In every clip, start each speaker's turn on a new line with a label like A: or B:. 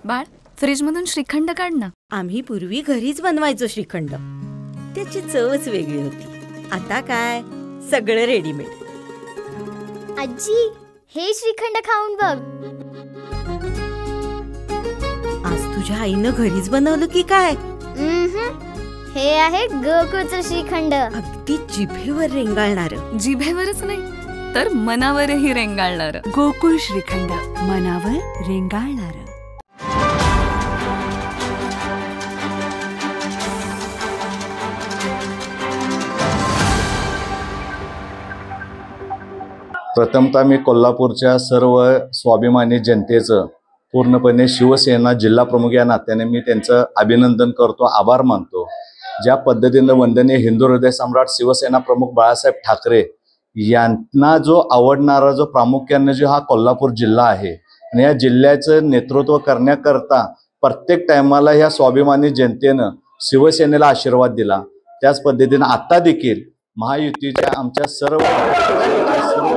A: बाळ, फ्रीजमधून श्रीखंड काढ ना.
B: आम्ही पूर्वी घरीच बनवायचो श्रीखंड. त्याची चवच वेगळी होती. आता काय सगळं रेडीमेड.
C: आजी, हे श्रीखंड खाऊन बघ.
B: आज तुझ्या आईनं घरीच बनवलं की काय?
C: हे आहे गोकुळचं श्रीखंड.
B: अगदी जिभेवर रेंगाळणार.
A: जिभेवरच नाही तर मनावरही रेंगाळणार.
D: गोकुळ श्रीखंड, मनावर रेंगाळणार.
E: प्रथमतः मी कोल्हापूरच्या सर्व स्वाभिमानी जनतेचं पूर्णपणे शिवसेना जिल्हा प्रमुख या नात्याने मी त्यांचं अभिनंदन करतो, आभार मानतो. ज्या पद्धतीनं वंदनीय हिंदू हृदय सम्राट शिवसेना प्रमुख बाळासाहेब ठाकरे यांना जो आवडणारा जो प्रामुख्याने जो हा कोल्हापूर जिल्हा आहे आणि या जिल्ह्याचं नेतृत्व करण्याकरता प्रत्येक टायमाला ह्या स्वाभिमानी जनतेनं शिवसेनेला आशीर्वाद दिला. त्याच पद्धतीनं आता देखील महायुतीच्या आमच्या सर्व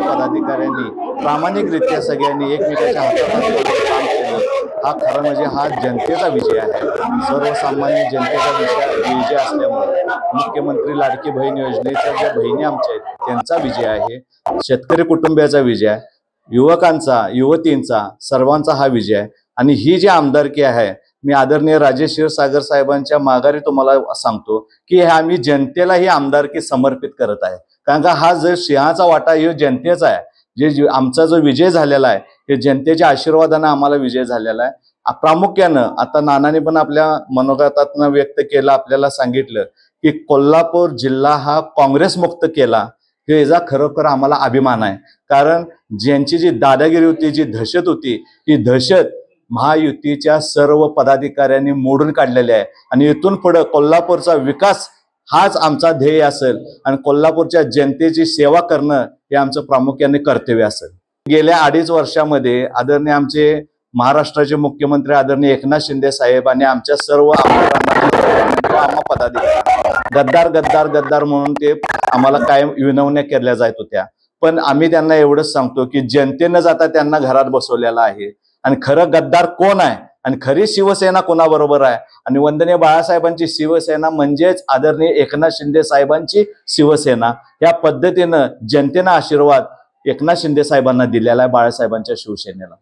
E: पदाधिकाऱ्यांनी प्रामाणिकरित्या सगळ्यांनी एकमेकाच्या हातात काम केलं. हा खरं म्हणजे हा जनतेचा विजय आहे. सर्वसामान्य जनतेचा विजय असल्यामुळे मुख्यमंत्री लाडकी बहीण योजनेच्या ज्या बहिणी आमच्या आहेत त्यांचा विजय आहे, शेतकरी कुटुंबियाचा विजय आहे, युवकांचा युवतींचा सर्वांचा हा विजय आहे. आणि ही जी आमदारकी आहे, मी आदरणीय राजेश क्षीरसागर साहेबांच्या माघारी तुम्हाला सांगतो की आम्ही जनतेला ही आमदारकी समर्पित करत आहे. कारण का हा जो सिंहाचा वाटा हे जनतेचा आहे. जे आमचा जो विजय झालेला आहे हे जनतेच्या आशीर्वादाने आम्हाला विजय झालेला आहे. प्रामुख्यानं आता नानांनी पण आपल्या मनोगतातनं व्यक्त केलं, आपल्याला सांगितलं की कोल्हापूर जिल्हा हा काँग्रेस मुक्त केला, हे याचा खरोखर आम्हाला अभिमान आहे. कारण ज्यांची जी दादागिरी होती, जी दहशत होती, ही दहशत महायुतीच्या सर्व पदाधिकाऱ्यांनी मोडून काढलेले आहे. आणि इथून पुढे कोल्हापूरचा विकास हाच आमचा ध्येय असेल आणि कोल्हापूरच्या जनतेची सेवा करणं हे आमचं प्रामुख्याने कर्तव्य असेल. गेल्या 2.5 वर्षामध्ये आदरणीय आमचे महाराष्ट्राचे मुख्यमंत्री आदरणीय एकनाथ शिंदे साहेब आणि आमच्या सर्व आमदारांना पदाधिकारी गद्दार गद्दार गद्दार म्हणून ते आम्हाला कायम विनवण्या केल्या जात होत्या. पण आम्ही त्यांना एवढंच सांगतो की जनतेनंच आता त्यांना घरात बसवलेलं आहे. आणि खरं गद्दार कोण आहे आणि खरी शिवसेना कोणाबरोबर आहे आणि वंदनीय बाळासाहेबांची शिवसेना म्हणजेच आदरणीय एकनाथ शिंदे साहेबांची शिवसेना. या पद्धतीनं जनतेनं आशीर्वाद एकनाथ शिंदे साहेबांना दिलेला आहे, बाळासाहेबांच्या शिवसेनेला.